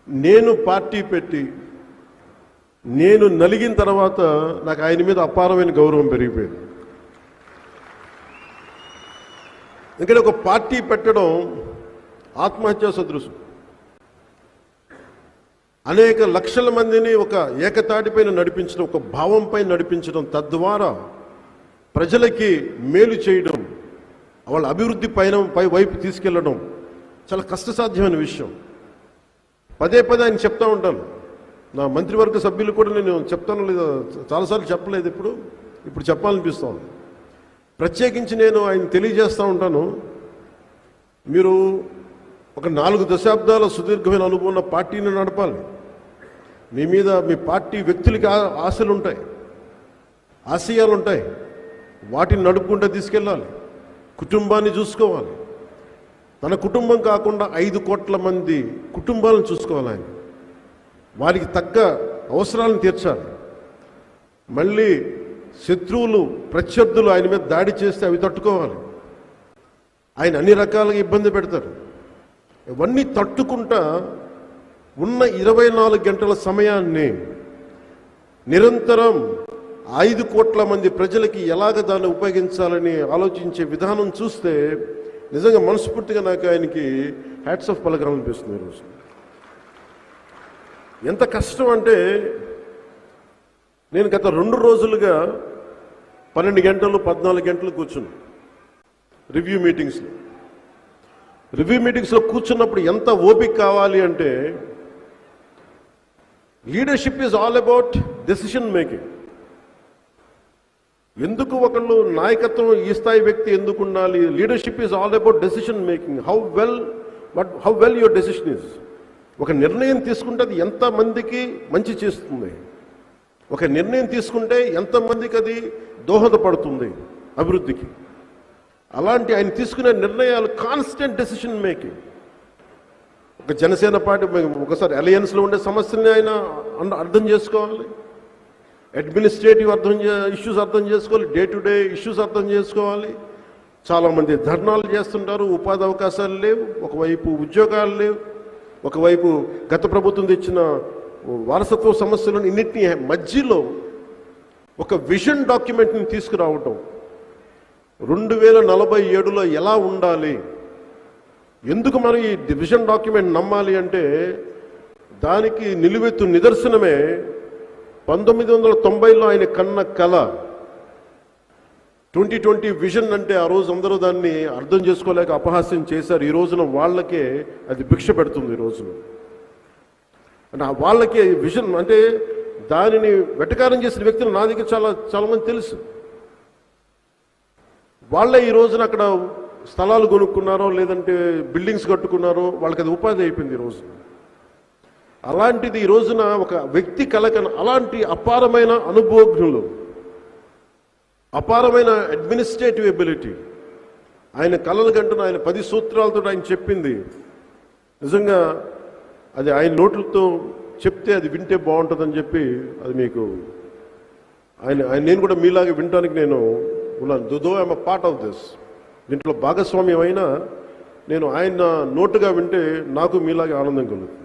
నేను పార్టీ పెట్టి నేను నలిగిన తర్వాత నాకు ఆయన మీద అపారమైన గౌరవం పెరిగిపోయింది. ఎందుకంటే ఒక పార్టీ పెట్టడం ఆత్మహత్యా సదృశం. అనేక లక్షల మందిని ఒక ఏకతాటిపైన నడిపించడం, ఒక భావంపై నడిపించడం, తద్వారా ప్రజలకి మేలు చేయడం, వాళ్ళ అభివృద్ధి పై వైపు తీసుకెళ్లడం చాలా కష్టసాధ్యమైన విషయం. పదే పదే ఆయన చెప్తా ఉంటాను. నా మంత్రివర్గ సభ్యులు కూడా నేను చెప్తాను లేదా చాలాసార్లు చెప్పలేదు, ఇప్పుడు చెప్పాలనిపిస్తాను. ప్రత్యేకించి నేను ఆయన తెలియజేస్తూ ఉంటాను, మీరు ఒక 4 దశాబ్దాల సుదీర్ఘమైన అనుభవం ఉన్న పార్టీని నడపాలి. మీ మీద మీ పార్టీ వ్యక్తులకి ఆశలు ఉంటాయి, ఆశయాలు ఉంటాయి. వాటిని నడుపుకుంటూ తీసుకెళ్ళాలి. కుటుంబాన్ని చూసుకోవాలి. తన కుటుంబం కాకుండా 5 కోట్ల మంది కుటుంబాలను చూసుకోవాలి. ఆయన వారికి తగ్గ అవసరాలను తీర్చాలి. మళ్ళీ శత్రువులు, ప్రత్యర్థులు ఆయన మీద దాడి చేస్తే అవి తట్టుకోవాలి. ఆయన అన్ని రకాలుగా ఇబ్బంది పెడతారు. ఇవన్నీ తట్టుకుంటా ఉన్న 24 గంటల సమయాన్ని నిరంతరం 5 కోట్ల మంది ప్రజలకి ఎలాగ దాన్ని ఉపయోగించాలని ఆలోచించే విధానం చూస్తే నిజంగా మనస్ఫూర్తిగా నాకు ఆయనకి హ్యాట్స్ ఆఫ్ పలకాలనిపిస్తుంది. ఈరోజు ఎంత కష్టం అంటే, నేను గత 2 రోజులుగా 12 గంటలు 14 గంటలు కూర్చున్నాను రివ్యూ మీటింగ్స్లో కూర్చున్నప్పుడు ఎంత ఓపిక కావాలి అంటే, leadership is all about decision making. ఎందుకు ఒకళ్ళు నాయకత్వం ఈ స్థాయి వ్యక్తి ఎందుకు ఉండాలి? Leadership is all about decision making. How well your decision is. ఒక నిర్ణయం తీసుకుంటే అది ఎంతమందికి మంచి చేస్తుంది, ఒక నిర్ణయం తీసుకుంటే ఎంతమందికి అది దోహదపడుతుంది అభివృద్ధికి. అలాంటి ఆయన తీసుకునే నిర్ణయాలు కాన్స్టెంట్ డెసిషన్ మేకింగ్. ఒక జనసేన పార్టీ ఒకసారి అలయన్స్లో ఉండే సమస్యల్ని ఆయన అర్థం చేసుకోవాలి, అడ్మినిస్ట్రేటివ్ ఇష్యూస్ అర్థం చేసుకోవాలి, డే టు డే ఇష్యూస్ అర్థం చేసుకోవాలి. చాలామంది ధర్నాలు చేస్తుంటారు, ఉపాధి అవకాశాలు లేవు, ఒకవైపు ఉద్యోగాలు లేవు, ఒకవైపు గత ప్రభుత్వం తెచ్చిన వారసత్వ సమస్యలను ఇన్నింటినీ మధ్యలో ఒక విజన్ డాక్యుమెంట్ని తీసుకురావటం, 2047లో ఎలా ఉండాలి, ఎందుకు మనం ఈ విజన్ డాక్యుమెంట్ నమ్మాలి అంటే దానికి నిలువెత్తు నిదర్శనమే 1990లో ఆయన కన్న కళ 2020 విజన్. అంటే ఆ రోజు అందరూ దాన్ని అర్థం చేసుకోలేక అపహాస్యం చేశారు. ఈ రోజున వాళ్ళకే అది భిక్ష పెడుతుంది. ఈ రోజున అంటే వాళ్ళకే విజన్ అంటే దానిని వెటకారం చేసిన వ్యక్తులు నా దగ్గర చాలామంది తెలుసు. వాళ్ళే ఈ రోజున అక్కడ స్థలాలు కొనుక్కున్నారో లేదంటే బిల్డింగ్స్ కట్టుకున్నారో వాళ్ళకి అది ఉపాధి అయిపోయింది ఈ రోజు. అలాంటిది ఈ రోజున ఒక వ్యక్తి కలకన అలాంటి అపారమైన అనుభవజ్ఞులు, అపారమైన అడ్మినిస్ట్రేటివ్ ఎబిలిటీ, ఆయన కలలు కంటున్న ఆయన 10 సూత్రాలతో ఆయన చెప్పింది నిజంగా అది ఆయన నోట్లతో చెప్తే అది వింటే బాగుంటుందని చెప్పి అది మీకు నేను కూడా మీలాగా వినడానికి నేను ఉన్నాను. Though I'm part of this. దీంట్లో భాగస్వామ్యం అయినా నేను ఆయన నోటుగా వింటే నాకు మీలాగే ఆనందం కలుగుతుంది.